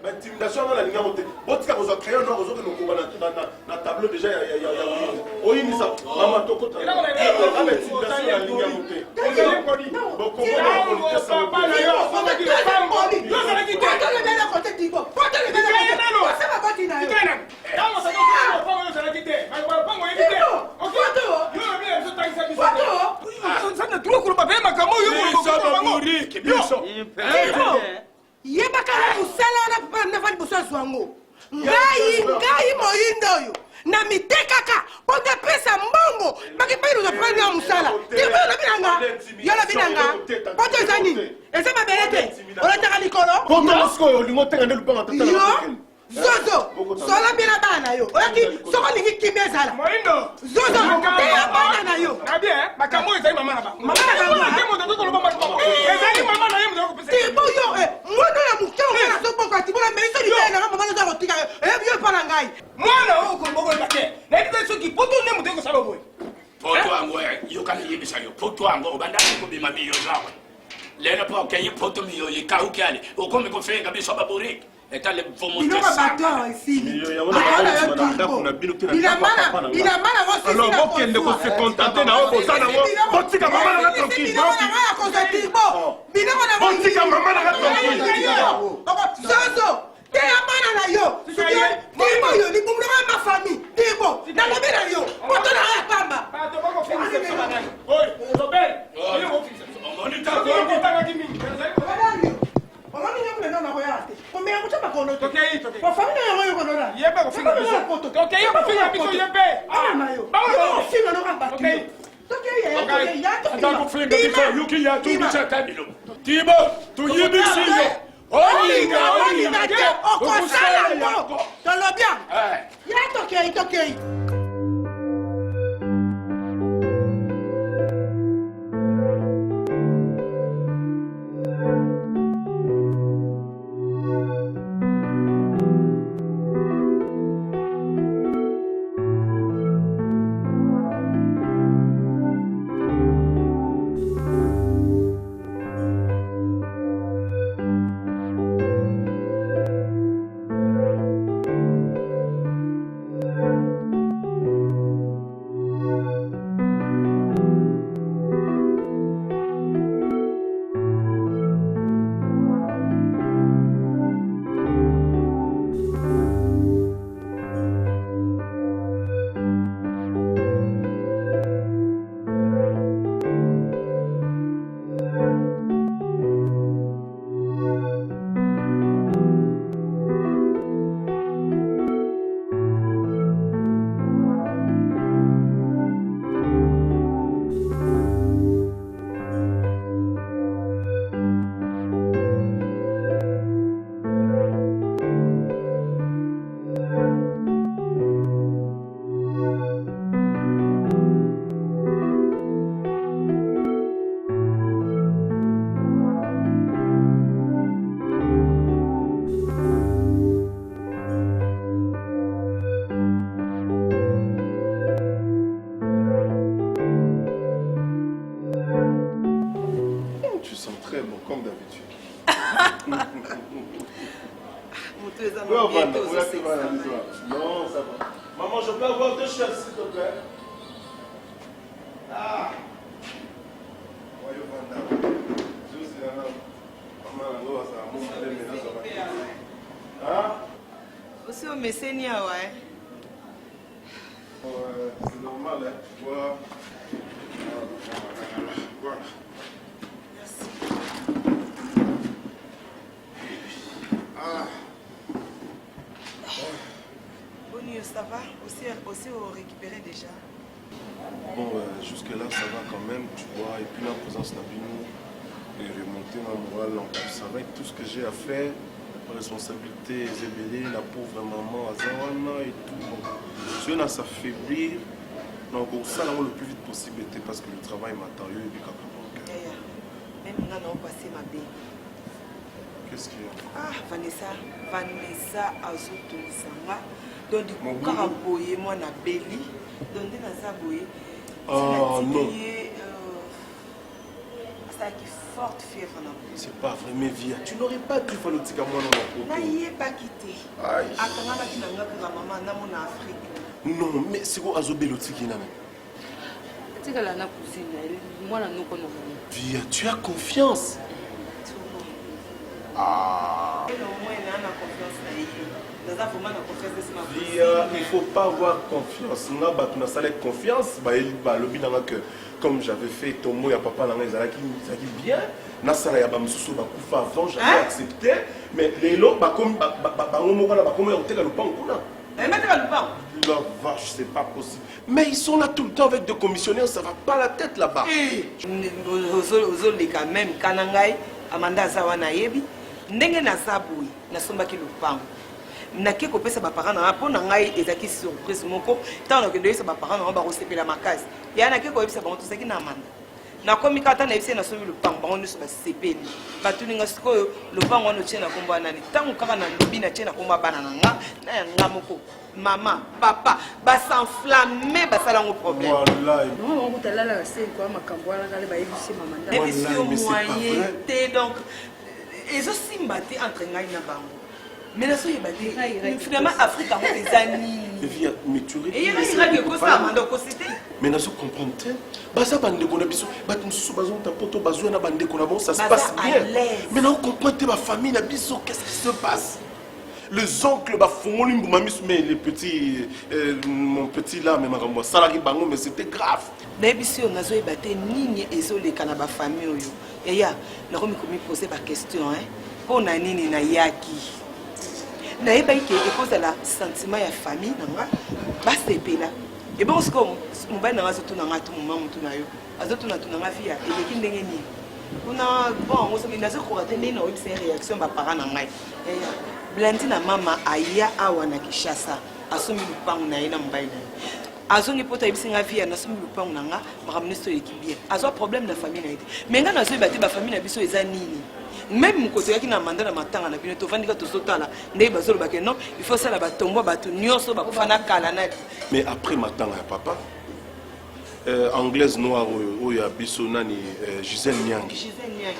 Intimidation dans la ligne montée. Botika vous a créé un ordre que nous pouvons dans tableau déjà il y a oui ni ça maman to kota. Là intimidation dans la ligne montée. Bon comment on ça pas là yo. On va dire femme. Yo ça va dire toi le bien côté Tibo. Toi le bien côté. Ça va pas dire là. Là on ça va pas ça va dire. Mais pas moi éviter. OK. Yo le bien ça taxi ça. Ça ne trouve que pas bien makamo yo. Ça va mourir qui bien ça. Yebakala kusala na papa na fali boso zwango ngai moyindo yo na mitekaka ponda pesa mbongo makipairo za prendre ya musala tibo na binanga yo na binanga poto zani esa mabelete olata likolo poto musko yo lingo tenga ndelu panga tata yo Zozo, sola bila bana yo. Oyaki soko lingi kimezala. Moindo. Zozo, te bana na yo. Na bien, makamo ezali mama na ba. Mama na ba. Ndemo ndo ko loba makamo. Ezali mama na ye ndo ko pesa. Tibo yo mwana ya mukeo na so poko tibo na meiso li na mama na zo tika. Yo pana ngai. Mwana o ko mboko bakhe. Na ndi so ki poto ndemo ndo ko sala boy. Poto ango yo kana yebisa yo. Poto ango banda ko bima miyo zawe. Lena po ke yi poto miyo yi ka ukali. Ukome ko fenga biso baburi. Eta le vomo tesa. Alors bokende ko se contenter na oko sana wo. Botika mama na tranquille. Botika mama na tranquille. Zozo, te amana na yo. Tibo yo ni bumna ma famille. Tibo, na lobe na yo. Poto na pamba. Ba to boko finir ça banane. Oi, Robert. Ile mo finir. On est d'accord, on tanga kimi. Mama ni nyamule na royate. Kombe yangu chapa kono. Tokei. Kwa familia yangu yuko nona. Yeba ko finga biso. Tokei ko finga biso yebe. Ah na yo. Ba ko finga no kamba. Tokei. Tokei ya to. Ata ko finga biso yuki ya tu biso tabilo. Tibo, tu yibisi yo. Olinga ke okosala ngo. Tolobia. Ya tokei. Non, ça va. Maman, je peux avoir 2 chaises, s'il te plaît. Ah. Voyons, madame. Je suis là. Maman, ça va. Hein? Aussi au Messénia, ouais. C'est normal, hein. Voilà. Voilà. Ça va aussi au récupérer déjà. Bon, jusque-là, ça va quand même, tu vois. Et puis la présence d'Abino et remonter ma morale en plus. Ça va être tout ce que j'ai à faire. La responsabilité, Zébélé, la pauvre maman, Azawana et tout. Je viens à s'affaiblir. Donc, ça, là, le plus vite possible, parce que le travail m'attend. Et puis, même là, on va passer ma belle. Qu'est-ce qu'il y a? Ah, Vanessa Azotolisanga. Donc, du coup, quand aboyé, moi, na belly, donc, dans sa boye, non. Ça qui forte fièvre. C'est pas vrai, mais Via, tu n'aurais pas dû faire le tic à moi dans la photo. Je n'ai pas quitté. Aïe. Attends, tu n'as pas maman dans mon Afrique. Non, mais c'est quoi Azobé le tic là? Via, tu as confiance. Ah. Via, il ne faut pas avoir confiance. On a confiance. Comme j'avais fait Tomo et papa, bien. Avant, j'avais accepté. Mais les lots, la vache, c'est pas possible. Mais ils sont là tout le temps avec des commissionnaires, ça va pas la tête là-bas. Quand même, Kanangai, Amanda Zawana Yebi, ndenge na sabui, na sombaki lupango. Nake kopesa ba parents na pona ngai ezaki surprise moko, tant que doyesa ba parents na ba kosepela makasi. Ya nake koyebisa ba ntosaki na Amanda. Na komi kata na yebisa na sombi lupango ba nyoso ba sepeli. Ba tuninga sikoyo lupango no tshena komba nani. Tangu kaka na lobi na tshena komba bana na nga moko. Maman, papa, ba s'enflammer, ba ça un problème. Voilà. Non, on va là c'est quoi ma camboire là ba yebisi maman. Et puis moyen donc ils aussi mbatté entre ngai na bango. Mais là so yebate finalement Afrique a des années. Mais tu et il y a que ça Amanda ko cité. Mais nazo comprendre baza bande ko na biso batu mususu bazo ta poto bazo na bande ko na bon ça se passe bien. Mais na comprendre ma famille na biso qu'est-ce qui se passe? Les oncles mais les petits mon petit là mais makambo salaki bango mais c'était grave. Na biso ngazo yebate nini ezoleka na ba famille oyo. Yaya na komi poser ba question hein. Pona nini na yaki? Na yebaki ke cause la sentiment ya famille nanga ba sepela. Et bon ce comme mobile na ngazo tuna ngatu mama mutu na yo. Azo tuna nga via eleki ndenge ni. Kuna bon on se dit nazo ko atteindre na website réaction ba parents na ngai. Yaya Blandina mama aya awa na Kishasa asumi lupangu na yena mbaina azongi pota ibisinga via na asumi lupangu na nga makamnesto ekibie azo problème na famille na yete menga na zo ibate ba famille na biso eza nini même mukoto yaki na mandat na matanga na bino to vandika to sotala ndei bazolo bake non il faut ça la batombo batu nyoso bakufana kala na. Mais après matanga ya papa anglaise noire oyo biso nani Gisèle Nyangi.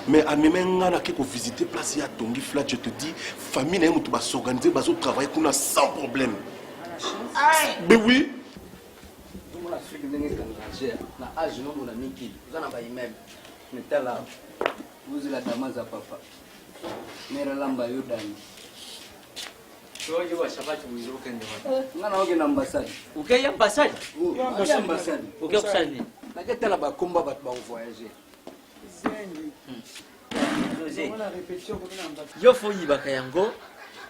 Mais à même nga na ko visiter place ya Tongi Flat, je te dis famille na mutu ba s'organiser bazo travailler kuna sans problème. Mais oui. Dans l'Afrique ndenge kangager na âge no mona miki. Vous en ba immeuble. Mais tala vous la damaza papa. Mera lamba yodani. Yo washabati wizo kende wapi? Ngana oge na ambassade. Ukeye ambassade? Ambassade. Ukeye kusani? Naketala ba komba bat ba voyager. Yo fo yibaka yango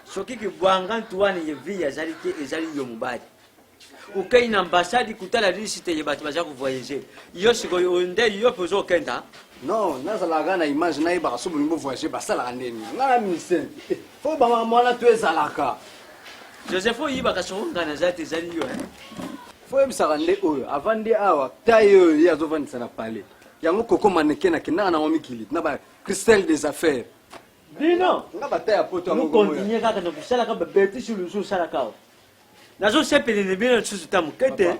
soki ki bwanga ntuwani yevi yazali ke ezali yo mubadi. Ukeye na ambassade kutala lisite ye batu baza ku voyager. Yo siko yo nde yo pozo kenda? Non, nazalaga na image na iba so bonimbo voyager basala ndeni. Ngana ministère. Faut ba mwana tu ezalaka. Joseph yibaka songa na zati ezali yo hein. Faut ebisaka nde oyo avandi awa tayo ya zovandisa na palais. Yango koko maneke na kinanga na omikili na ba Christelle des affaires. Dino, nga bataya poto nous continuons kaka na kusala ka beti sur le sala kao. Nazo sepele ne bino tsuzu tamu kete.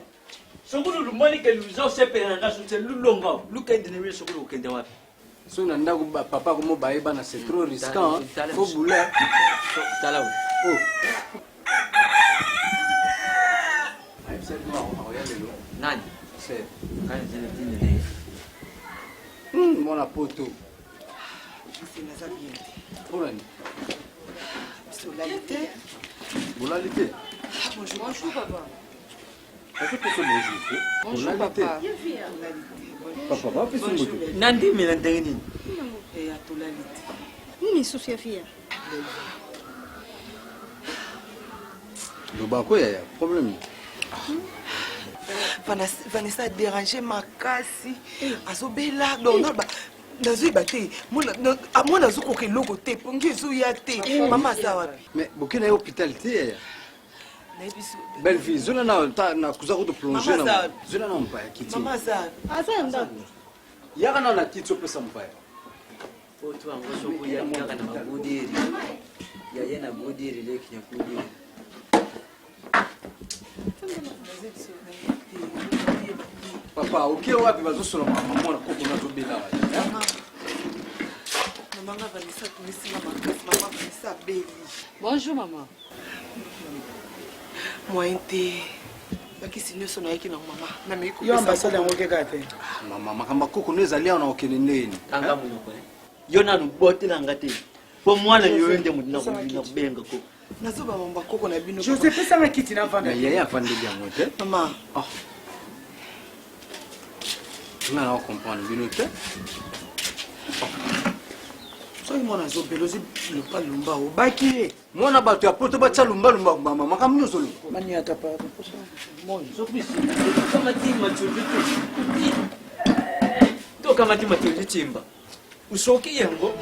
Sokulu lumoni ke luzo sepele na ngaso tse lulonga. Lukende ne bino sokulu kende wapi? So na ndaku papa ko mo baeba na c'est trop risquant. Faut bouler. Tala. Oh. Nani? C'est Nani zile dine. Mon poto. C'est na bien. Pourani. Solalité. Bolalité. Bonjour papa. Est-ce que tu bonjour? Bonjour papa. Papa, va plus bonjour. Nandi me ndenge nini? Et à tolalité. Nini Sofia fia? Le bako ya problème. Vanessa a dérangé ma casse. Azobela donc nazo bate moi nazo ko keloko te pongi zo ya te mama za wapi Mais bokena ya hôpital te. Belle fille, zona na kuza ko plonger na. Zona na mpa kiti. mama za Azanda. Yaka na kiti opesa mpa. Otu ango soko ya kaka na mabudiri. Ya yena budiri leki ya kudiri. Papa, o que eu abri mas o senhor mama mona koko na zobela. Maman Vanessa, tu maman Vanessa Belli. Bonjour maman. Moi inté. Bakisi nyoso na yaki na mama. Na meko. Yo ambassade yango keka te. Mama makamba koko no ezali na okende nini? Tanga munoko. Yo na nubote na ngate. Po mwana yo ende mudina ko bina benga ko. Nazoba mamba koko na bino. Joseph ça na kiti na vanda. Mais yaya afande yango te. Maman. Oh. Tu m'as comprendre bino te? Soki mwana zo belozi le pas lumba o baki. Mwana bato ya poto ba lumba lumba mama makam nyoso. Mani ata pa. Moi, So please. Kama tima chulito. To kama tima chimba. Usoki yango.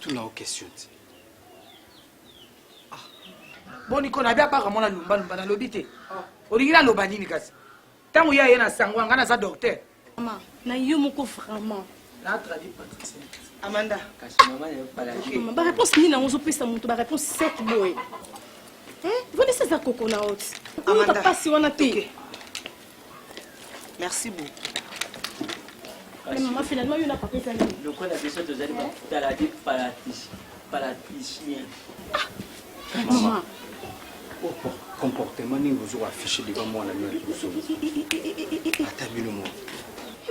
Tout là aux questions. Boni kona bia pa kamona lumba lumba na lobité. Olingira loba nini kasi? Tango ya yena sangwa ngana za docteur. Maman, na yo moko vraiment. Na traduit Patricia. Amanda. Kasi mama ya pala. Maman, ba réponse ni na ngozo pesa mutu ba réponse 7 boy. Vanessa za koko na hot. Amanda. Ko pasi wana te. Merci beaucoup. Mais maman, finalement, il n'a pas fait ça. Le quoi la question de Zali va la dire paraticien. Maman. Comportement ni vous affiché devant moi la nuit. Atabilo moi.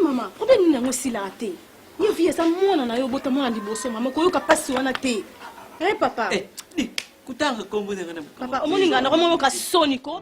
Maman, problème ni aussi la té. Ni vie ça mona na yo bota mona liboso maman ko yo ka pasi wana te. Eh papa. Eh, kutanga kombo ngana. Papa, omoni ngana ko mo ka soni ko.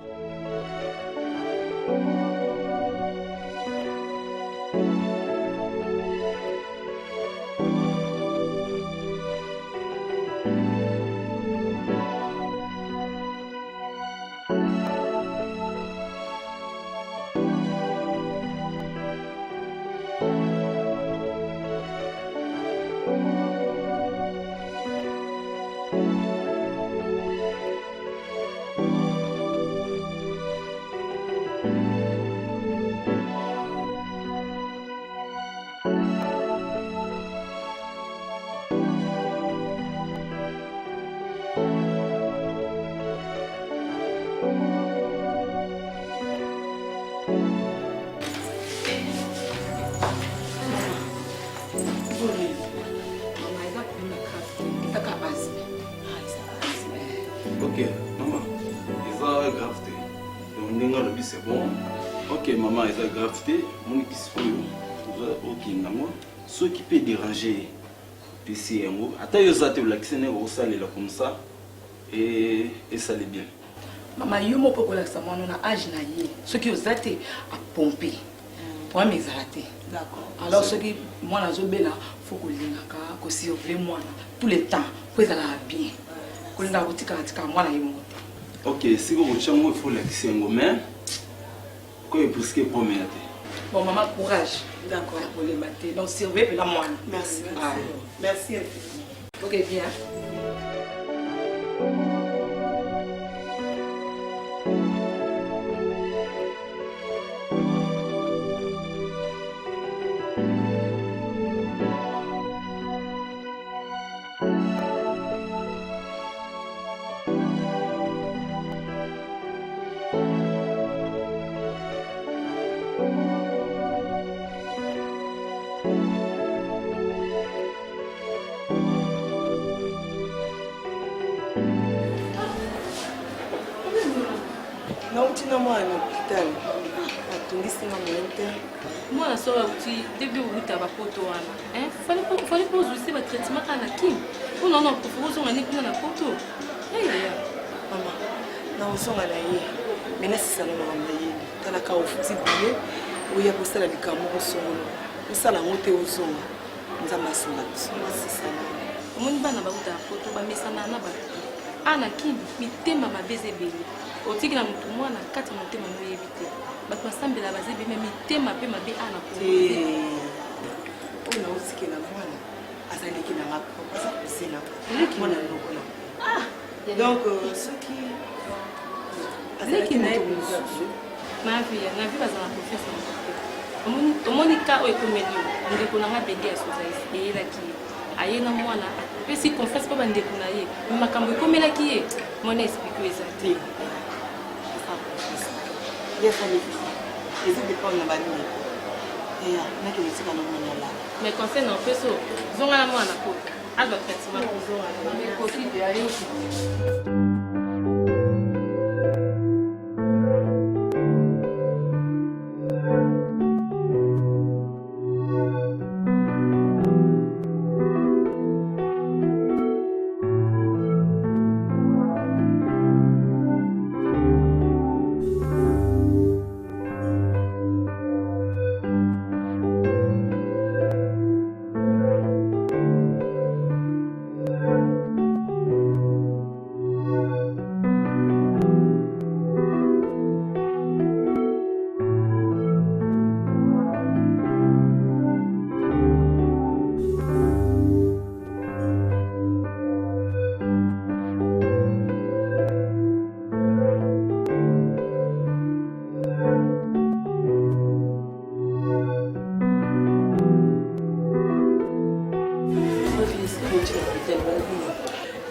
Ok, maman, ils ont gravité. Donc, c'est bon. Ok, maman, ils ont gravité. Mon équipe, ok, maman. Ce qui peut déranger, c'est un attends, ils ont été au salé comme ça. Et ça allait bien. Maman, yo mo poko la sama na âge na ye. Ce qui aux até à pomper. Pour mes arrêter. D'accord. Alors ce qui moi na zo bela faut que lingaka ko surveiller moi tout le temps pour ça bien. Ko linga ko tika tika moi na yimo. Ok, si vous voulez, il faut l'accès en mais quoi est presque promet. Bon maman courage. D'accord. Pour les mater. Donc surveiller la moi. Merci. Ah. Merci. OK bien. Nautina mwana hospital. Atungisi na mwente. Moi so uti début uta ba poto wana. Fallait pas aussi ba traitement kana kim. On non non pour vous on ani kuna na poto. Ya. Mama. Na usonga na ye. Mena sisa na mama ye. Tala ka ofuti biye. Oya kusala likamu kusonga. Kusala ngote usonga. Nzamba sunga. Sisa na. Omoni bana ba uta poto ba mesana na ba. Ana kim mitema mabeze bele. Otiki na mutu mwana kati motema no yebite. Bato basambela bazebe même mitema pe mabe ana ko. Ona usiki na mwana. Azaliki na ngapho. Asa kusina. Mwana lokola. Donc, ce qui... Azalaki na ye na vie bazala confiance na moto omoni ka oyo ekomeli ndeko na nga bende ya sozaisi eyelaki ye aye na mwana apesi confiance mpo bandeko na ye makambo ekomelaki ye mwana explike oyo eza te eza dépend na banini eya naki lotika na mwana la mais conseil na opeso zonga na mwana po azwa traitement kozonga ekoki aye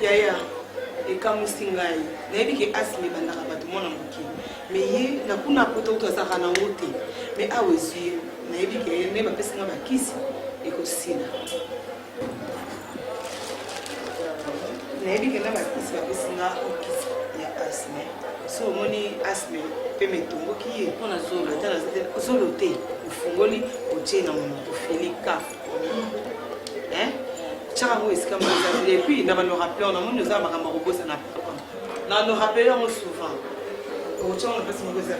yaya ekamusi ngai nayebi ke asili ebandaka bato mwana moke mais ye nakuna kota utu azalaka nango te mais awa ezwi ye nayebi ke nde bapesi nga bakisi ekosila nayebi ke na bakisi bapesi nga okisi ya asme so omoni asme mpe metomboki ye mpona zolo ata zolo te ofungoli otie na monoko feli kafu tiaka ngo esika moezali et puis na bano rappeleur namoni oza makambo akobosa na papa na no rappeleur yango souvent otiango na mpesi moko eza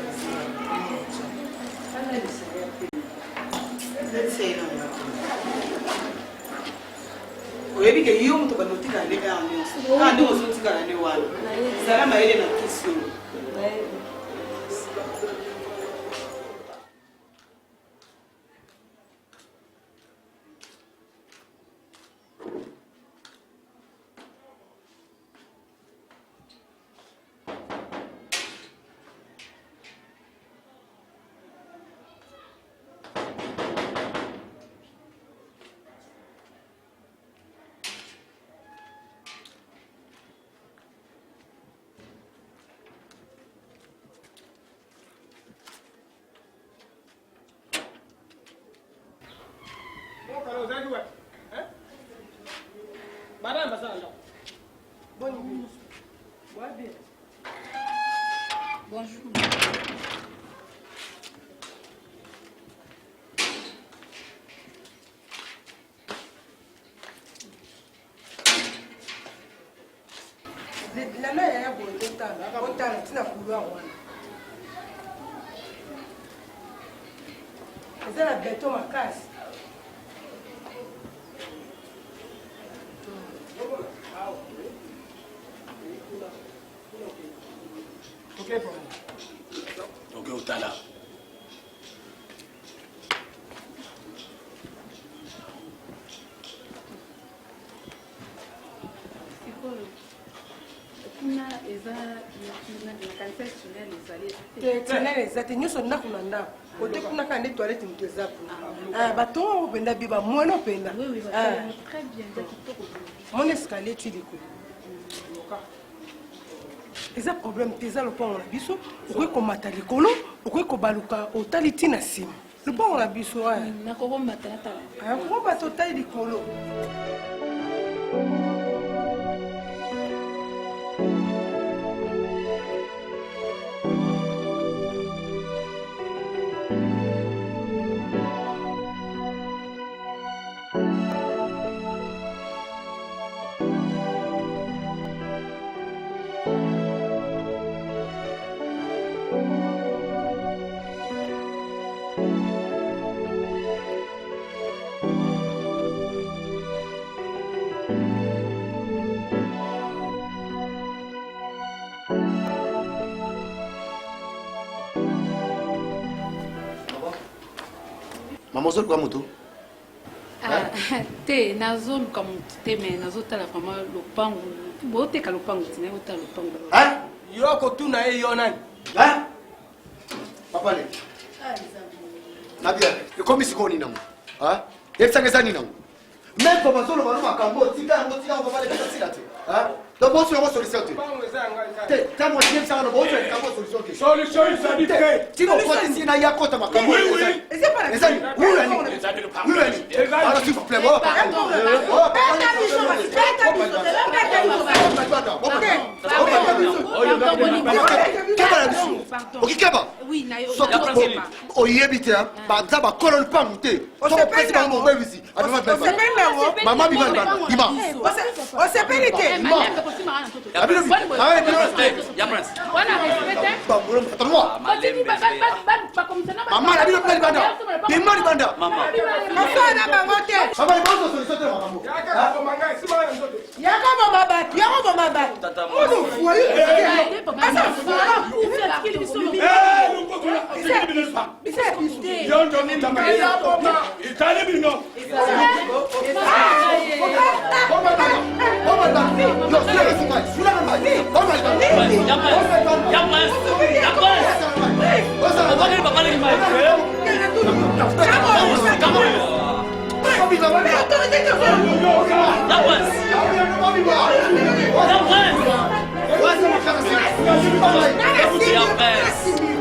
oyebi ke yo moto bano otikala nde kaka nyonso kaka nde ozotikala nde wana zala mayele na kisi oyo Bonjour. lana yaya boye otala ntina couloir wana eza na beto makasi Ok, utala. tenele eza te nyonso ndako na ndako ote kuna kaka nde toilette moto eza kuna batongo ngo mpenza biba mwana mpenza mona escalier ti likolo eza problème te eza lopango na biso okoki komata likolo okoki kobaluka otali ti na nsima lopango na biso kobata otali likolo Maman, c'est quoi moto? Ah, te nazoluka motu te me nazotala vraiment lopango boteka lopango tina otala lopango yo kotuna ye yo nani papa le nabia ekomi sikoni nango yebisanga eza nini nango même po bazoloba no makambo tika yango papa le kasila te donc bosi yango solution te ntango yebisanga no bosi yango solution te Solution ezali te. tika okoti na ya kota makambo ezali ulani alors s'il vous plaît okikeba oyebi te baza bakolo lupangu te sokopesi bango mobebisi mama bima osepeli te mama na bino mpe libanda bima libanda osana bango te yakoboma bato yakoboma bato munu fuoyi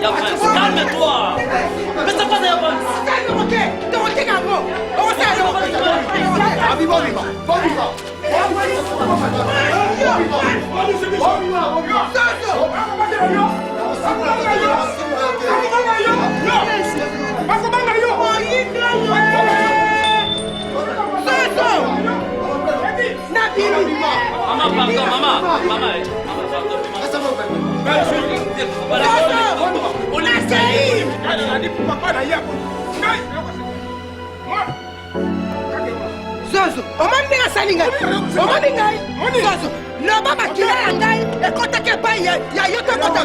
Calme-toi. Mais c'est pas des Zozo, omani ndenge asali ngai omani ngai Zozo loba makila ya ngai ekotaki epai ya yo to ekota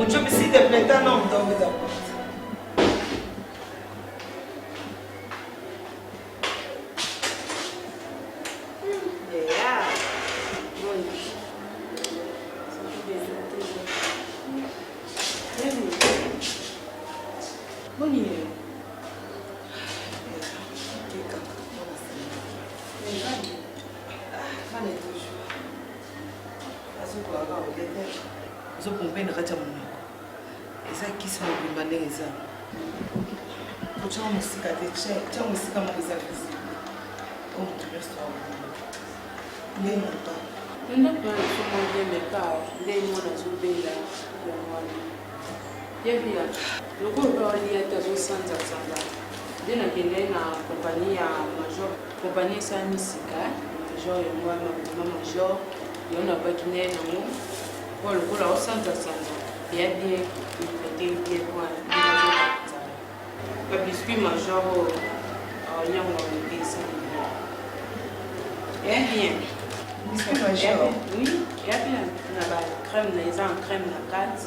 Muchobi, s'il te plaît, t'as un homme dans le porte. Compagnie ça misika major et moi major et on a pas qui n'est non pour le coup là au centre il y a bien il était bien quoi le biscuit major il y a un dessin et bien biscuit major oui il y a bien la crème les en crème la carte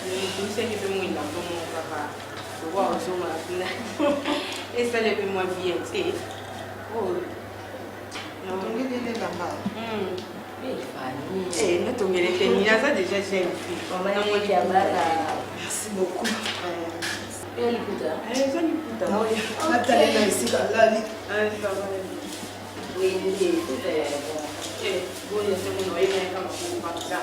le c'est qui fait moins là pour mon papa Wow, so much. Et ça les moi bien, tu sais. Oh. Non, on est des là-bas. Eh, nous tombons les ténis, ça déjà j'ai une fille. Merci beaucoup. Elle écoute. Elle écoute. Non, on a talé là ici là. Oui, tout est bon. Eh, bon, il y a ce qu'on a eu comme pour pas ça.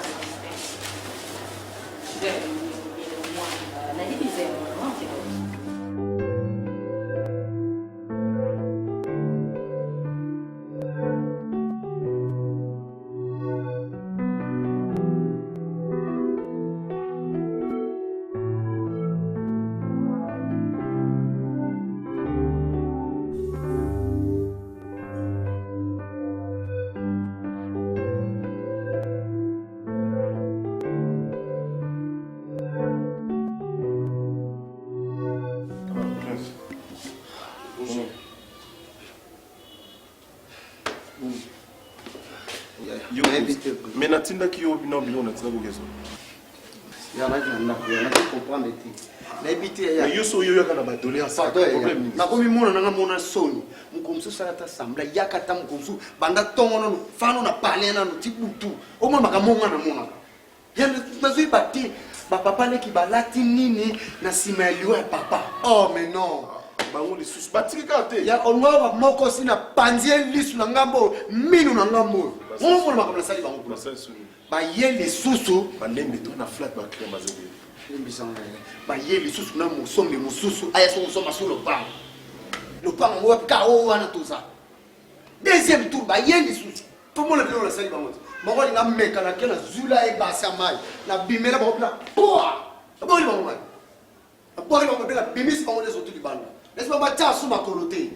Mais natindaki yo bino bilo natinda kokezo. Ya na comprendre te. Na ebite ya. Mais yo so yo kana ba doléance problème. Na komi mona nanga mona soni. Mukomsu sarata sambla yakata mukomsu banda tongono fano na parler na no tibutu. O mama makamonga na mona. Ya nazui bati ba papa leki balati nini na simeliwa ya papa. Oh mais non. Bango les sous batiki kate. Ya onwa moko sina panzie lisu na ngambo minu na ngambo. On mona makamla sali bango. Na sali soni. Ba ye les susu bandembe to na flat ba crème azebe. Mbisanga. Ba ye les susu na musombe mususu aya so musoma sur le pan. Le pan on va kao wana tout ça. Deuxième tour ba ye les susu. Tout le monde le la sali bango. Moko linga meka na kena zula e basa mai. Na bimela ba hopla. Poa. Ba li bango mai. Ba li bango bela bimis bango les autres libanda. Laisse-moi battre sous ma coloté.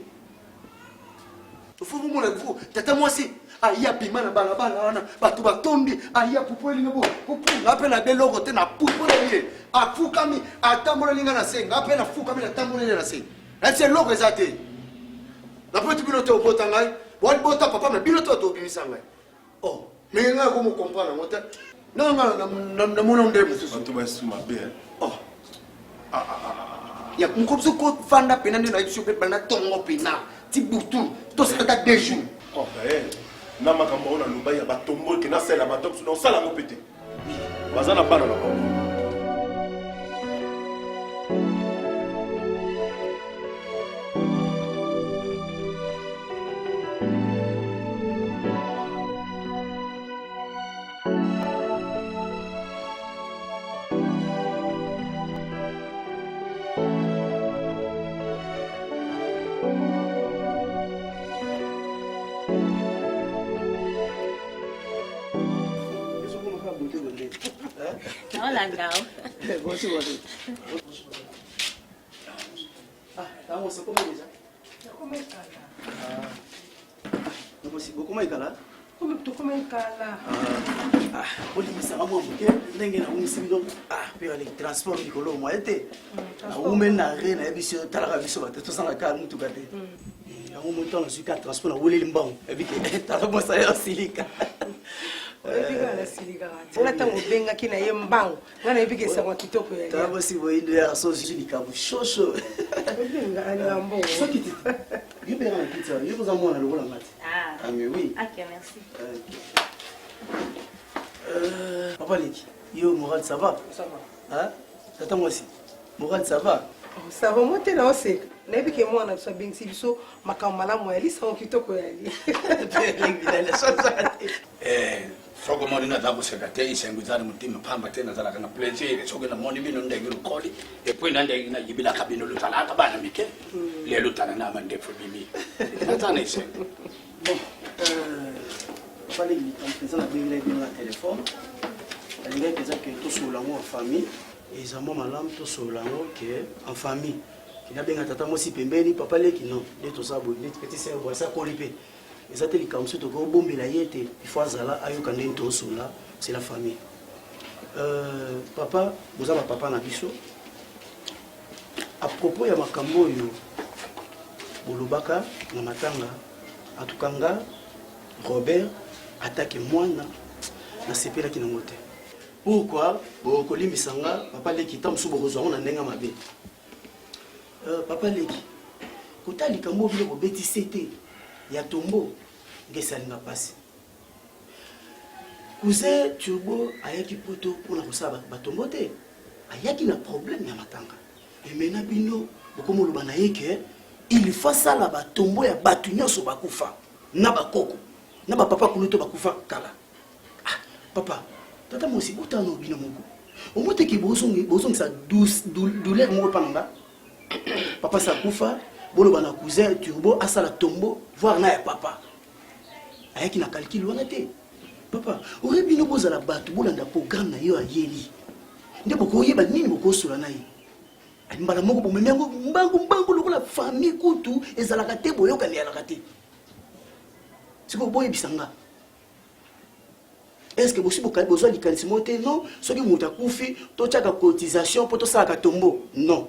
Il faut vous montrer vous. Tata moi aussi. Aya pima na balabala wana batu batondi aya pupu elinga bo pupu ngape na beloko te na pupu na ye afukami atambola linga na senga ngape na fukami na tambola na senga c'est loko ezate na petit pilote au botangai wali bota papa na pilote to bimisanga oh mais nga ko mo comprendre ngota na na mona ndemo susu batu ba suma be oh ya mkomso ko fanda pena ndena itsu pe bana tongo pena tibutu to saka 2 jours oh na makambo ona luba ya batombo ke na sela batok na sala ngo pete bazana bana na bango Hola, Gao. Bonjour. Ah, comment c'est comment déjà? Comment kala? Comment ikala? Comment kala? Ah, olimisa kama mbuke ndenge na umisindo. Ah, pe ale transport likolo mo ete. Na umena re na biso talaka biso bateto sanga ka mutu kate. Ya umuntu na suka transport na woleli mbang. Ebike tala mo sa ya silika. Ona tango benga kina ye mbango ngana yebike sango kitoko ya tabo si boyindo ya so jili kabu shosho benga ali ambo so kiti yebe na kitsa yebo za mwana lokola ngati Ah mais oui ok merci papa Leki yo moral ça va hein tata moi aussi moral ça va ça va monter là aussi na yebike mwana so bengisi biso makamala mo yali sango kitoko yali soko moni na zabo sekate isenguzana mutima phamba tena zala kana pleasure soko na moni bino ndenge lukoli epwe na ndenge na yibila kabino lutala ka bana mike le lutana na mande fubimi natana ise bon fallait qu'on faisait la bien la téléphone elle est déjà que tout sur en famille et ça maman malam tout sur que en famille qui n'a bien tata moi si pembeni papa Leki non de tout ça bon petit c'est voir ça colipé. Les ateliers comme ça, il faut c'est la famille. Papa, vous avez papa na biso. À propos ya makambo yo, bolobaka na matanga, atukanga Robert attaque moi na sepela ki nangote. Pourquoi? Bokolimisanga papa Leki tam subo kozwa na ndenga mabe. Papa Leki, kota likambo vile bobeti sete ya tombo ngesalinga pasi. Cousin Turbo ayaki poto pour la kosaba batombo te. Ayaki na problème ya matanga. Et maintenant bino bokomo lobana yeke il faut ça la batombo ya batu nyonso bakufa na bakoko na ba papa kuluto bakufa kala. Ah papa, tata mo si botano bino moko. Au moins te ki bozongi sa douleur mo pananga. Papa sa kufa bolo bana cousin Turbo asala tombo voir na ya papa. Ayaki na calcul wana te. Papa, aurait bino bozala batu bolanda programme na yo ayeli. Nde boko yeba nini boko sura na ye. Mbala moko bomemengo mbangu lokola famille kutu ezalaka te boyoka ne yalaka te. Siko boye bisanga. Est-ce que possible que besoin de qualité te non, soki muta kufi to chaka cotisation pour to sala tombo. Non.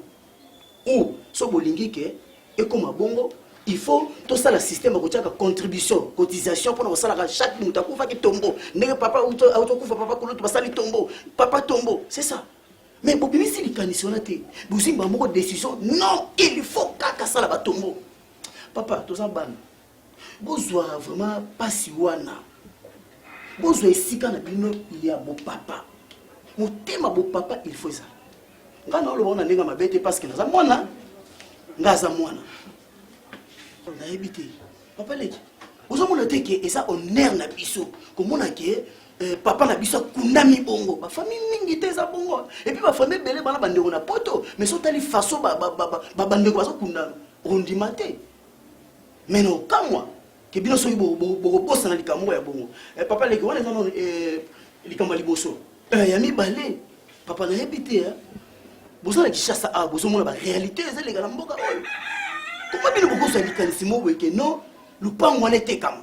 Ou so bolingi ke et comme bongo il faut tout ça le système de contribution, cotisation pour nous salaire chaque muta kufa ki tombo. Ndenge papa auto kufa papa kolo to basali tombo. Papa tombo, c'est ça. Mais pour bien si les conditionnalités, vous avez une décision, non, il faut kaka ça la tombo. Papa, tout ça ban. Vous avez vraiment pas si wana. Vous avez ici quand il y a beau papa. Mon thème beau papa, il faut ça. Quand on le voit, on a ma bête parce que nous avons mwana, nous avons mwana. On a habité. Papa Leki, vous avez noté que et ça on est na biso. Comme on a que papa na biso kunami bongo. Ma famille mingi te za bongo. Et puis ma famille belé bana bande on a poto. Mais so tali façon bande ko baso kunami. On dit maté. Mais non, comme moi. Que bino so bo bossa na likambo ya bongo. Papa Leki wana non likambo liboso. Ya mi balé. Papa na habité hein. Vous avez qui chasse à vous avez la réalité c'est les gars mboka oyo. Comment bien beaucoup ça likanisi mo que non le pan wana était comme.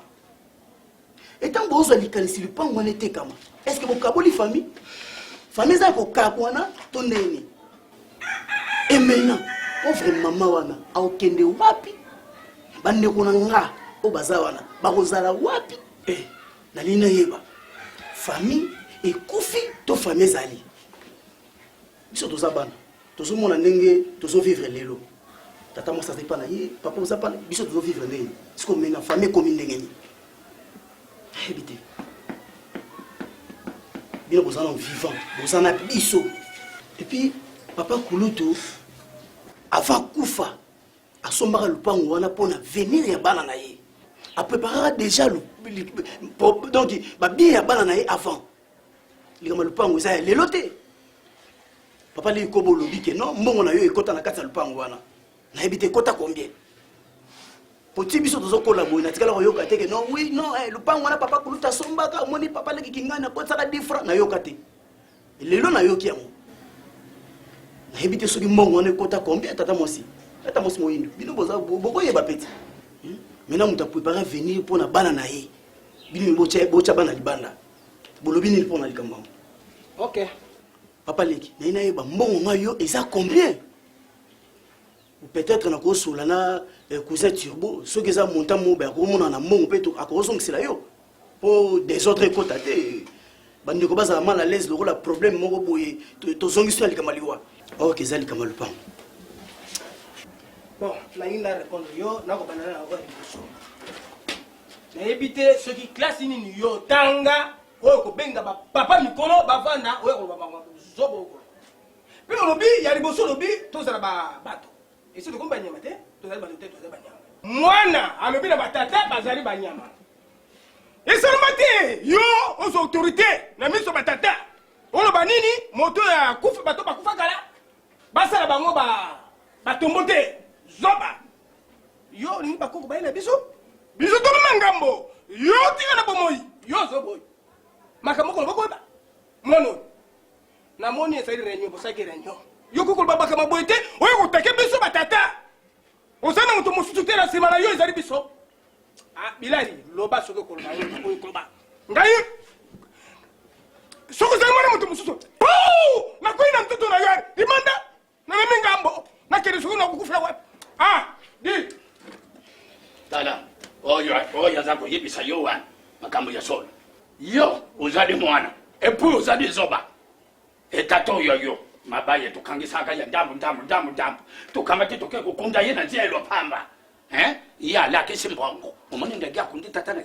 Et tant que vous avez likanisi le pan wana était comme. Est-ce que vous kaboli famille ça ko kakwana to neni. Et maintenant on vrai maman wana a okende wapi bande kona nga o bazawana bakozala wapi na lina yeba famille et kufi to famille zali. Biso to zabana tozo mona ndenge tozo vivre lelo. Tata moi ça c'est pas na ye papa vous a pas biso tozo vivre ndenge. C'est comme na famille comme ndenge ni. Habité. Bien vous en vivant, vous en avez biso. Et puis papa Kuluto avant kufa a sombara lupango wana pona venir ya bana na ye. A préparer déjà le donc ba bien ya bana na ye avant. Likama lupango ça lelo te. Papa li kobo lobi ke non mbongo na yo ekota na kati ya lupango wana. Na ebite kota combien? Poti biso tozo collaborer na tikala yo kate ke non oui non lupango wana papa Kuluta sombaka moni papa le kinga na kota ka 10 francs na yo kate. Lelo na yo kiamo. Na ebite soki mbongo wana ekota combien tata mosi? Tata mosi moyindo. Bino boza boko yeba peti. Maintenant muta préparer venir pour na bana na ye. Bino bocha bana libanda. Bolobi ni pour na likambo. OK. Papa Leki, na yeba mbongo yo eza combien? Ou peut-être na ko solana cousin Turbo, ce que ça monta mo ba ko mona na mbongo peto akozo ngisela yo. Pour des autres côtés, bande ko baza mal à l'aise le problème moko boye to zongiso likamaliwa. OK, zali kamalupa. Bon, na yinda répondre yo na ko banana na ko biso. Na ebité ce qui classe ni yo tanga oyo ko benga ba papa mikolo bavanda oyo ko baba zobo ko. Puis lobi ya liboso lobi to zala ba bato. Et c'est le combat nyama te to zala ba te to zala ba nyama. Mwana alobi na batata bazali ba nyama. Et seulement te yo aux autorités na miso batata. Ono ba nini moto ya kufa bato ba kufa kala. Basala bango ba tombote zoba. Yo ni ba koko ba ina biso. Biso to mangambo. Yo tinga na bomoyi. Yo zobo. Makamoko lo bako ba. Mono. Na moni esali renyo bosaki renyo. Yo koko baba kama boite, oyo ko take biso batata. Osana muto mususu te na sima na yo ezali biso. Ah bilali loba soko ko ba yo ko ba. Ngai. Soko za mwana muto mususu. Oh! Na ko ina mtoto na yo. Dimanda. Na mimi ngambo. Na kile soko na kukufla wapi? Ah, di. Tala. Oyo zako yebisa yo wana. Makambo ya solo. Yo uzali mwana. Et puis uzali zoba. Et tato yo. mabaye tukangisaka ya ndambu tukamati toke kukunda yena nzia ilo pamba iya laki simbongo umoni ndagia kundita tana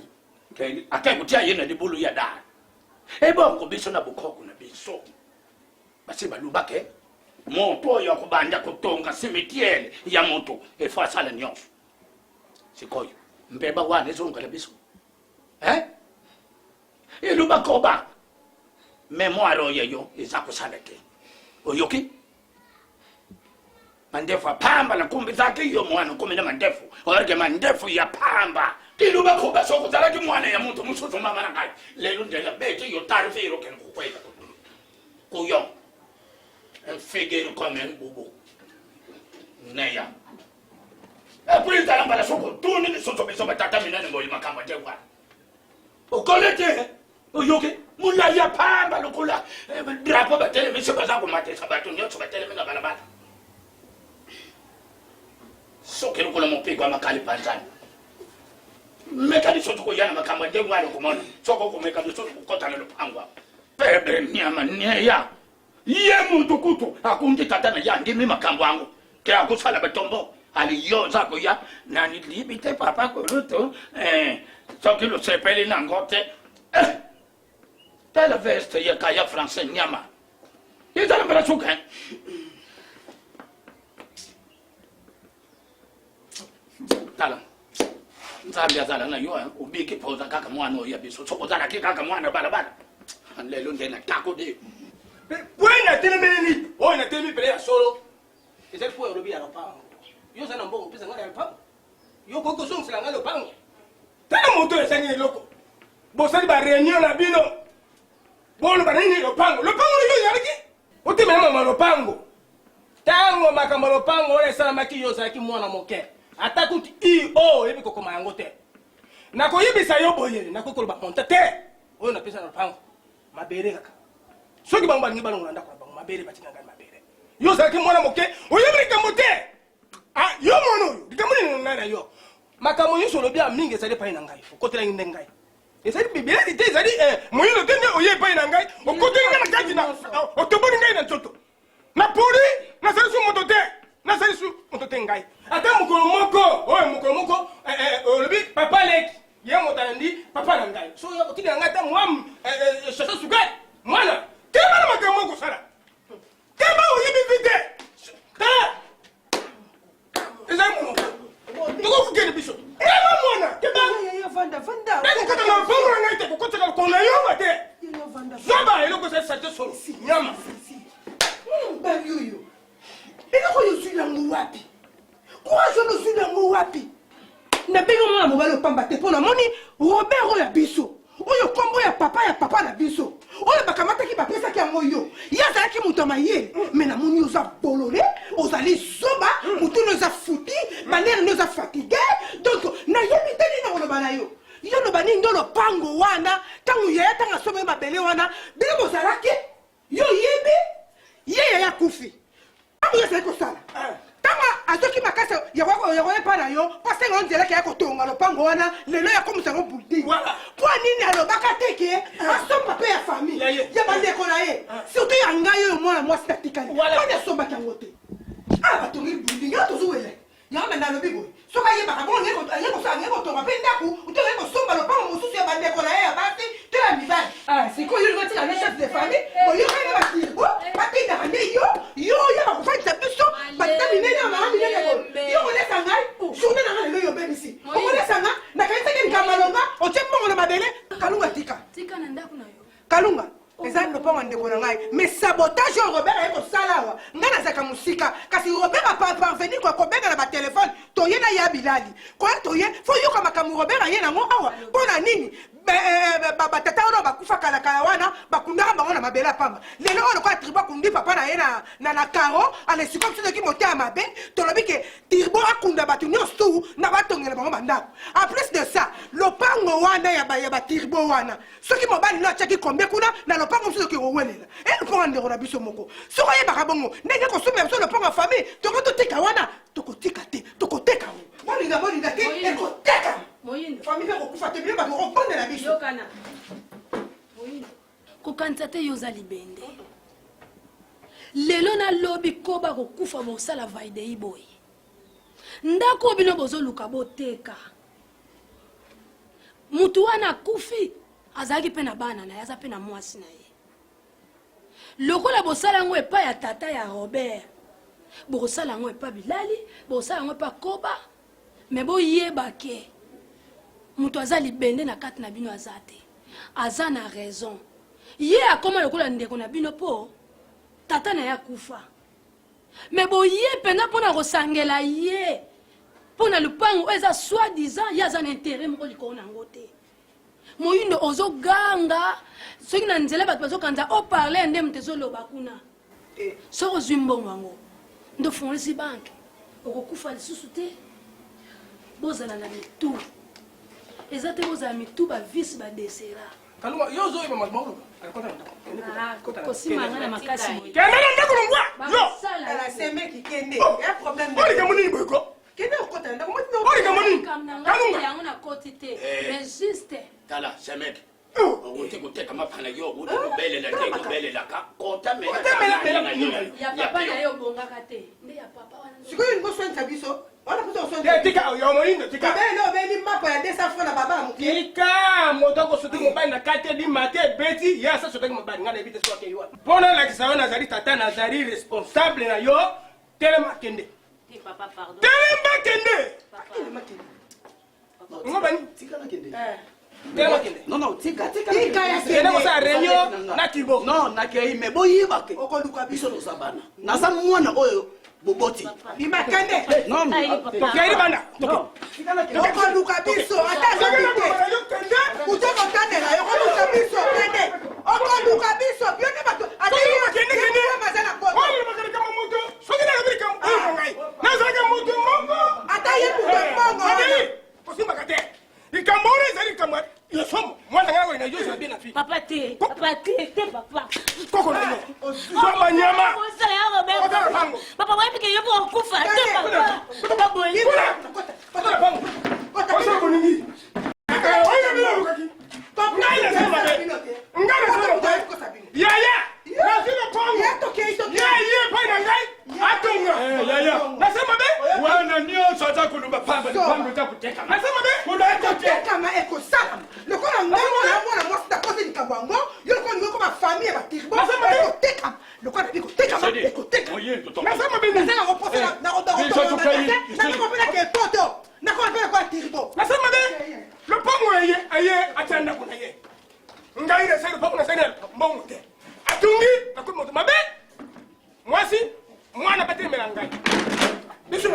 akaikutia yena dibulu ya da ebongo biso na bukoko na biso basi balubake moto ya kubanja kutonga simitiele ya moto efa sala nyonso sikoyo mbeba wane zonga biso ilubakoba memoire yeyo izakusala ke oyoki mandefu pamba na kumbi zake hiyo mwana kumina mandefu orge mandefu ya pamba kiluba kuba soko zalaki mwana ya mtu mususu mama na kai lelo ndela bete yo tarife iro ken kukweka kuyo figure comme un bobo neya après ta lamba la soko tuni ni soso beso batata minane ngoli makamba jewa okolete oyoki mula ya pamba lokula drapo batele mese bazako matesa bato nyotso batele menga balabala soke lokula mopigo amakali panzani mekali soto ko yana makamba de ngalo kumona soko ko mekali soto ko kotana lopangwa pebre nyama neya ye muntu kutu akundi tatana ya ndimi makambo wangu ke akusala batombo aliyoza ko ya nani libite papa ko ruto soke lo sepeli na ngote telle veste ya kaya français nyama izala mbala suka tala nzambi azala na yo ubiki poza kaka mwana oya biso sokozala ke kaka mwana balabala lelo ndena tako de bwena telemeni ona temi pele ya solo ezali po lobi ya lopango yo zana mbongo pesa ngala ya lopango yo koko sonsela ngala lopango tala moto esani eloko bosali ba réunion na bino bono banini lopango yo yariki utimena mama lopango tango makambo lopango ole sala maki yo zaki mwana moke atakuti io ebi kokoma yango te nakoyebisa yo boye nakokoloba monta te oyo napesa na lopango mabere kaka soki bango balingi balongola ndako na bango mabere batika ngai mabere yo zalaki mwana moke oyebi likambo te yo mwana oyo likambo nini ngai na yo makambo nyonso olobi ya mingi ezali epai na ngai okotelaki nde ngai ezali bibeleli te ezali moyindo te nde oye epai na ngai okoteli ngai na kati na otoboli ngai na nzoto napoli nasali su moto te nasali su moto te ngai ata mokolo moko olobi papa leki ye moto alandi papa na ngai so otiki na ngai ata mwa chacha sukai mwana keba na makambo okosala keba oyebi vite tala ezali mono tokokukeni biso keba mwana keba kaka na bongo na ngai te kokotaka kona yonga te zoba eloko ezali sate solo nyama babioyo eloko oyo ozwi nango wapi courage ono ozwi nango wapi nabengi mwana mobali opamba te mpo namoni robert oyo ya biso oyo kombo ya papa na biso oyo bakamataki bapesaki yango yo ye azalaki moto ya mayele me namoni oza bolole ozali zoba motu no eza futi banere no eza fatigue donc nayebi te nini nakoloba na yo yo loba nini ndo lopango wana ntango yaya ntango asombe mabele wana bino bozalaki yo yebi ye yaya kufi ntango yo azali kosala ntango azoki makasi yakoye mpa na yo mpo asenga onzelaki ya kotonga lopango wana lelo yakomisa yango bulding mpo nini alobaka teke asomba mpe ya famille ya bandeko na ye surtout ya ngai oyo mwana mwasi natikali pani asombaki yango te batongi bulding yo tozowela yango menda alobi boye soki ayebaka bongo ye kotonga mpe ndako utoye kosomba lopango mosusu ya bandeko na ye ya basi to ya mibali sikoyo yolingotika na chef de famille boyokani batirbo batindaka nde yo ya bakofandisa biso batita minene ya mama minene yo kolesa ngai journe nanga lelo yo bebisi okolesa nga nakanisaki likambalonga otie mbongo na mabele kalunga tika kalunga ezali lopango ndeko na ngai mais sabotage oyo robert aye kosala awa ngai nazalaka mosika kasi robert aparvenir kobenga na batelefone toye na ye ya bilali koya toye fo yoka makambo robert aye nango awa mpo na nini batata oyo bakufa kalakala wana bakundaka bango na mabele apamba lelo oyo lokola tribo akundi papa na ye na karo alesiko bisozoki mote ya mabe tolobi ke tribo akunda bato nyonso na batongela bango bandako en plus de ça lopango wana ya batribo wana soki mobali no atiaki kombe kuna na lopango mosusu oki kowelela lopango ndeko na biso moko soki oyebaka bongo ndenge kosomela biso lopango ya famille toko totika wana tokotika te tokoteka molinga te ekoteka famille ekokufa te bino bato okobondela biso kokanisa te yo ozali bende lelo na lobi koba kokufa bosala vaide iboy ndako bino bozoluka boteka mutu wana kufi azalaki mpe na bana na ye aza mpe na mwasi na ye lokola bosala yango epai ya tata ya Robert bokosala yango epai Bilali bokosala yango epai Koba me boyeba ke mutu aza libende na kati na bino aza te aza na raison ye akoma lokola ndeko na bino po tata na ye akufa me boye pena mpona kosangela ye mpona lupango eza soi-disant ye aza na intere moko likolo na yango te moyindo ozoganga soki na nzela bato bazokanza oparle nde moto ezoloba kuna soki ozwi mbongo yango ndo fongolisi banke okokufa lisusu te bozala na mitu eza te bozala mitu bavisi badesera yo ozoyeba makambo kosimanga na makasi kende na ndako longwa yo semeki kende ya problème olika monini boyko kende okota ndako olika monini kanunga yango na koti te mais juste tala semeki uti kuteka mapana yo uti kubelela te kubelela ka kota mela ya papa na yo bongaka te nde ya papa wana sikoyo ngoswanta biso wana kuza oswanta tika yo moyindo tika bele obeli mapa ya 200 francs na baba muke tika moto ko soki mobali na kate di mate beti ya sa soki mobali ngana ebite so ke yo pona la kisao nazali tata nazali responsable na yo telema kende papa pardon telema kende ngobani tika na kende telema kende non tika ya kende ko sa réunion na kibo non na kei me boyiba ke okoluka biso tozabana naza mwana oyo boboti bimakende non keri banda okoluka biso ata utokotandela yo okoluka biso kende okoluka biso bione bato ata ye muto mbongo kosimbaka te likambo wana ezali likambo ya somo mwana ngai oyo na yo ezala bien na fille papa te papa koko na yo zoma nyama osala ya Robert papa wapike yo po kufa te papa boyi kota pango kota koningi oyo bila lukaki ngai na sema be ngai na sema be yaya nasema pango yaya pa na ngai atunga yaya nasema be wana nyonso aza kuluba pamba pango za kuteka nasema be kotekama ekosala lokola ngongo na mwana mwasi takoze likambo yango yo lokola ningo koma famille ya batirbo ekotekama lokola bikotekama ekotekama nasema be nasema koposa na kodorotopelaka epoto nakoma mpe lokola tirbo nasema be lopango aye atanda kuna ye ngai na sasa lopango na sasa mbongo te atungi nakomo moto mabe mwasi mwana batemela ngai biso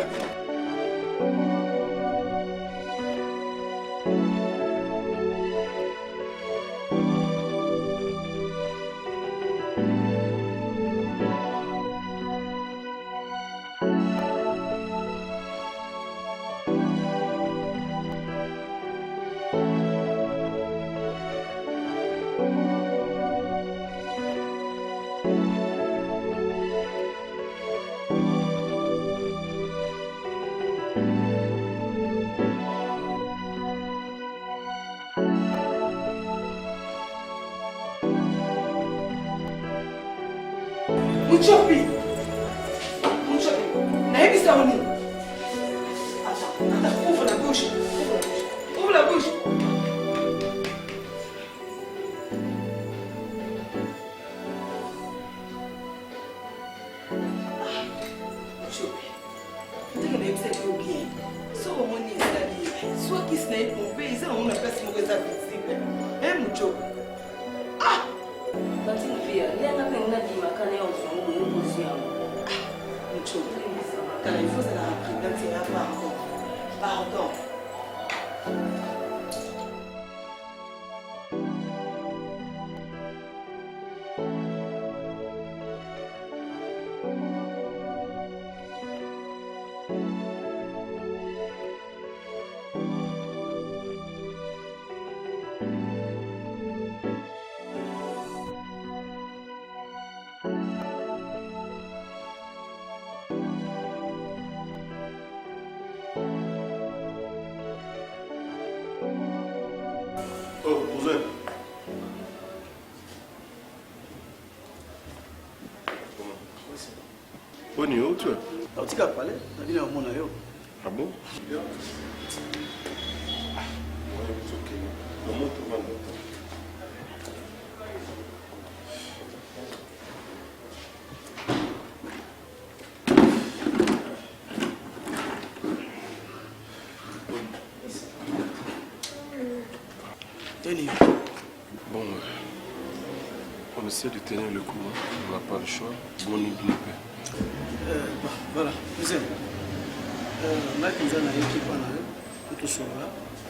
Muchopi, naebisa oni. Attends, ouvre la bouche. Ouvre la bouche. Muchopi, ndenge naebisa yo bien. Soko moni ezali, soki sinayebi mope eza nango na place moko eza visible. Muchopi. batini pia lenga pe unadimaka leo zongo nukuzi yangu Muchopi. Tala, il faut ça la rappeler. Pardon. Tony, où tu es? Tu as parlé? Tu as dit à mon aïe. Ah bon? Tony. Bon, on essaie de tenir le coup, hein. On n'a pas le choix. Bon, nous voilà, vous êtes. Makinza na équipe na tout ça.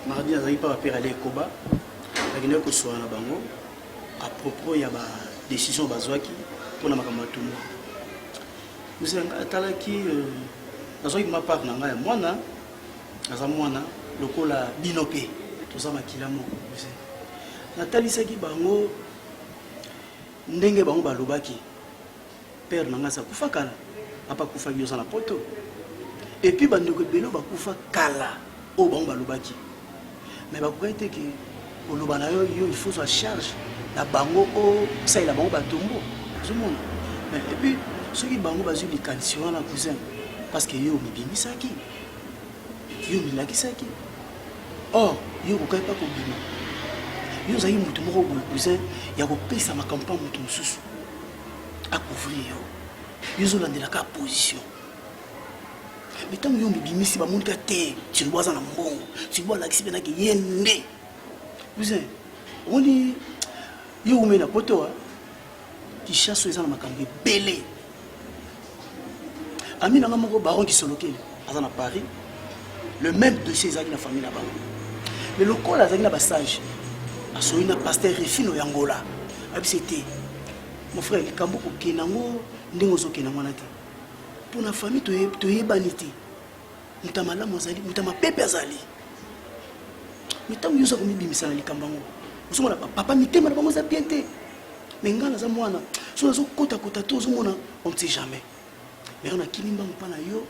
Mardi azali pas faire aller Koba. La Guinée ko soa na bango à propos ya ba décision bazwaki pour na makambo tout. Vous êtes atalaki nazoi ma part na ngai mwana aza mwana lokola binope toza makila moko vous êtes. Natalisaki bango ndenge bango balobaki père na ngasa kufa kala apa kufa yoza na poto. Et puis bandeko belo bakufa kala o bango balobaki mais bakoka te ke olobana yo il faut soit charge na bango o sai la bango batombo zomona mais et puis ceux qui bango bazui likanisi wana cousin parce que yo mibimisaki yo milakisaki or yo kokai pa kobima yo zali mutu moko boye cousin ya kopesa makampa mutu mosusu akouvrir yo zolandelaka position. Mais tant que vous avez si vous avez dit que vous avez dit que vous avez dit que vous avez dit vous savez, on dit que vous avez dit que vous qui chasse les gens qui belé. Ami n'a pas baron qui sont locaux à Paris. Le même dossier est dans la famille là-bas. Mais le col est dans le sage. À ce moment-là, pasteur Refino Yangola. C'était mon frère, il cambo qui nango ndingozo qui nango nati. Pour la famille, tu es banité. Mutamala mozali, mutama pepe azali. Mitamu yusa komi bimisana likambango. Usumona papa mitema na bango za piente. Mengana za mwana. So nazo kota to uzumona on ne sait jamais. Mais on a kinimba mpana yo.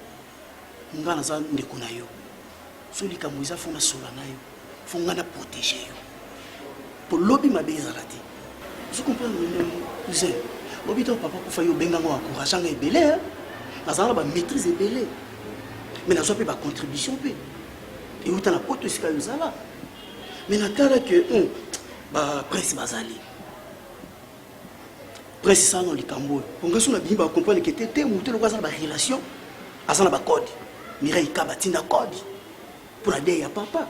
Ngana za ndeko na yo. So likambo za fona sola na yo. Fongana protéger yo. Pour lobi mabeza lati. Vous comprenez le cousin. Obito papa kufa yo benga ngo encourageant ebele. Nazala ba maîtrise ebele. Mais n'a pas contribution pe. Et où t'as la pote aussi quand là. Mais n'a pas que bah prince bazali. Prince ça non les cambo. On ga sona bimba comprendre que tété ou té le ba relation. Azana ba code. Mireille kabatinda code. Pour la dé ya papa.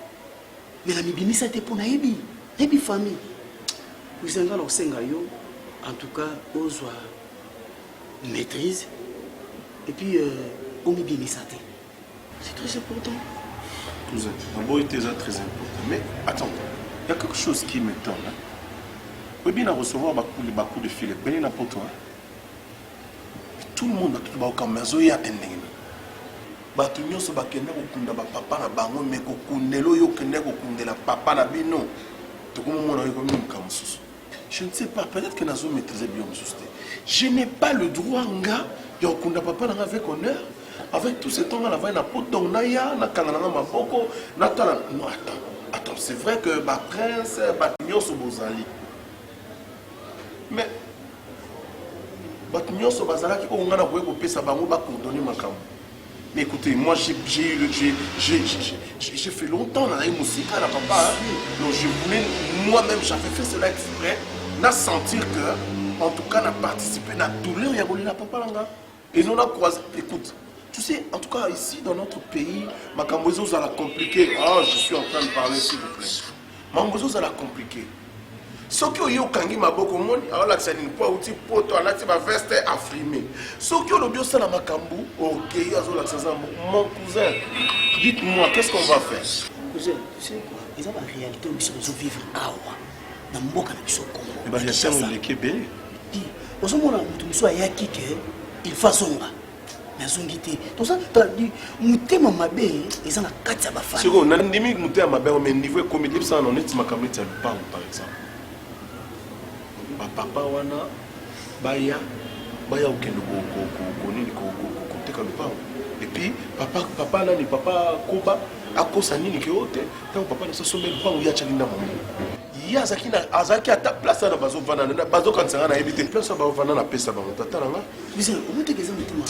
Mais la mibini ça était pour na ebi. Ebi famille. Vous en allons senga yo. En tout cas, ozwa maîtrise. Et puis on mibini ça té. C'est très important. Cousin, d'abord, il était très important. Mais attends, il y a quelque chose qui m'étonne. Oui, bien à recevoir beaucoup de filets. Ben, n'importe quoi. Tout le monde a tout le monde comme ça. Il y a un ending. Batu nyonso bakende kokunda ba papa na bango me kokundelo yo kende kokundela papa na bino. Tokomona yo komi mkamususu. Je ne sais pas, peut-être que nazo maîtriser bien mususu. Je n'ai pas le droit nga yo kunda papa na avec honneur. Avec tout ce temps, on a vu na poto naya, na kanana maboko, na tala. Non, attends, c'est vrai que ba prince, ba nyonso bozali. Mais ba nyonso bazala ki o ngana boye ko pesa bango ba coordonner makambo. Mais écoutez, moi j'ai fait longtemps dans la musique à la papa. Hein. Donc je voulais, moi-même, j'avais fait cela exprès, n'a sentir que, en tout cas, n'a participé, n'a douleur, il y a volé la papa là. Et nous on a croisé. Écoute. Tu sais, en tout cas ici dans notre pays, Makambozo ça l'a compliqué. Ah, je suis en train de parler s'il vous plaît. Makambozo ça l'a compliqué. Ce qui est au Kangi Maboko Moni, alors là c'est une fois où tu peux toi là tu vas veste affrimé. Ce qui est le bio ça la Makambu, ok, mon cousin. Dites-moi qu'est-ce qu'on va faire? Cousin, tu sais quoi? Ils ont la réalité où ils sont vivre awa. Dans Mboka na biso Congo. Eh ben il y a ça on est belé. Dis, aux hommes là mutu muso ayaki que il fasonga. Nazongité. Tout ça, tu as dit, mutema mabe, ils ont la carte à ma famille. C'est bon, on a dit que mutema mabe, mais niveau comédie, ça on est ma caméra, tu parles par exemple. Papa wana, baya au kendo et puis papa là, papa koba, à cause de nini kiote, tant papa ne se sommet pas où il y a chalinda maman. Il y a Zakina, Azaki à ta place dans Bazo Vanana, Bazo quand ça a évité, place à Bavana, la peste à Bamatana. Vous savez, on est des gens de tout le monde.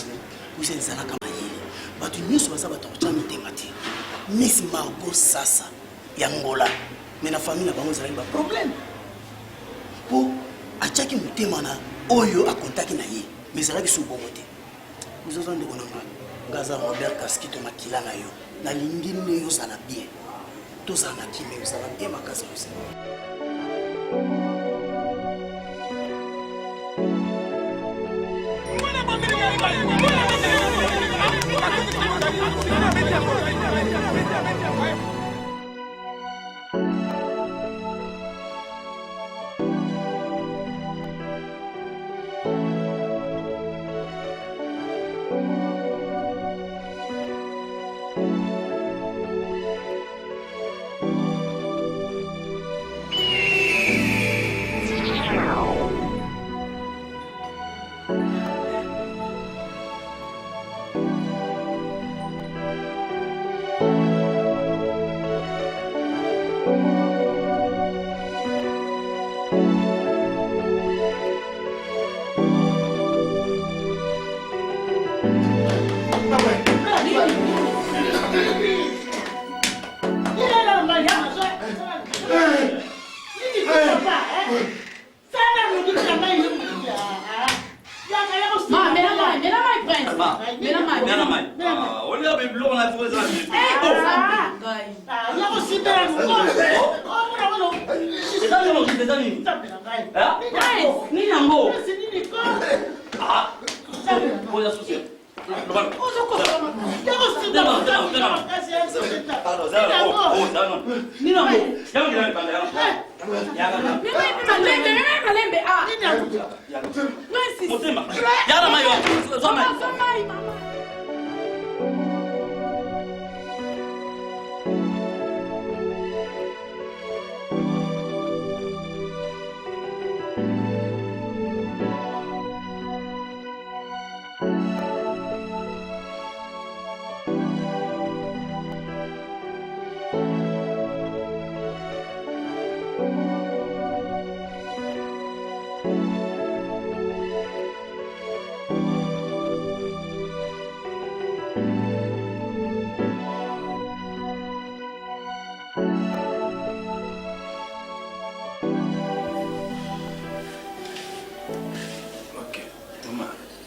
kuza ezalaka mayele bato nyonso baza bato akotya mitema te Miss Margot Sasa ya Ngola me na famille na bango ezalaki baproblème mpo atiaki motema na oyo akontaki na ye me ezalaki su bongo te ozoza ndeko na nga ngaza Robert Kaskito makila na yo nalingi nde ozala bien tozala na kime ozala bien makasi ozala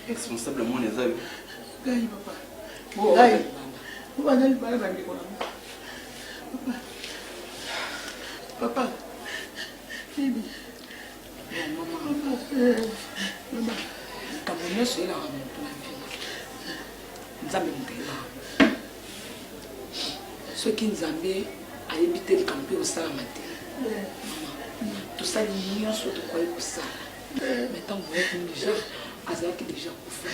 responsable mon ezali gai papa gai papa nali bala na ndiko na papa bibi mama kama nyosho ila wa mtu na mfima nzambe mutela soki nzambe ayebi te likambo mpe osala mate mama tosali nyonso tokoki kosala mais ntango voyaki déjà azalaki déjà kufa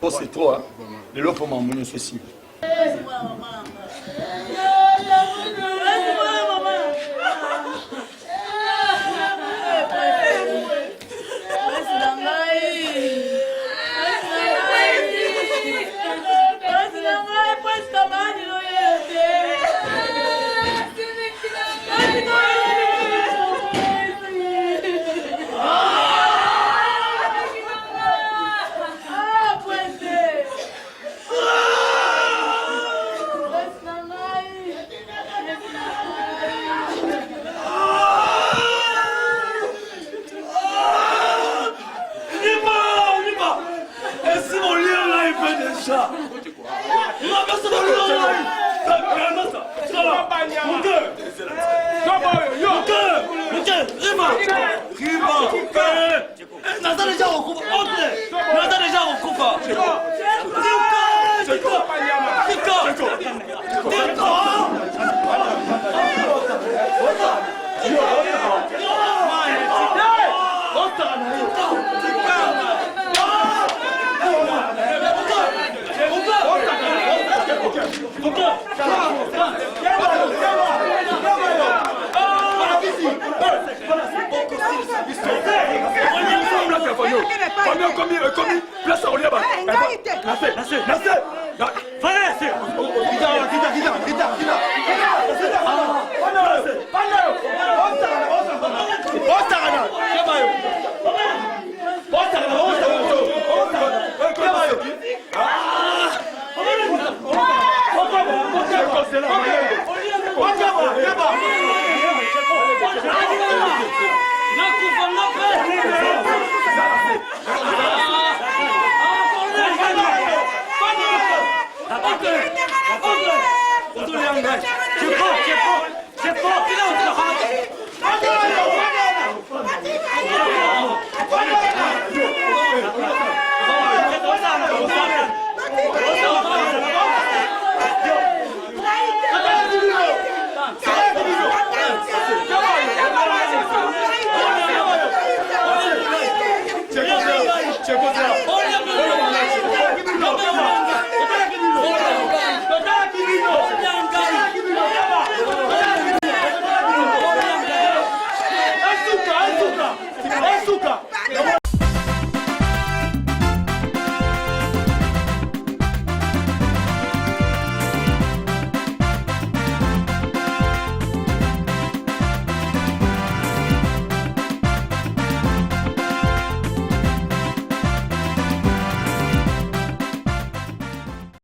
Bon, c'est trop, hein. Les lots pour m'emmener ceci. Tika! Rosa,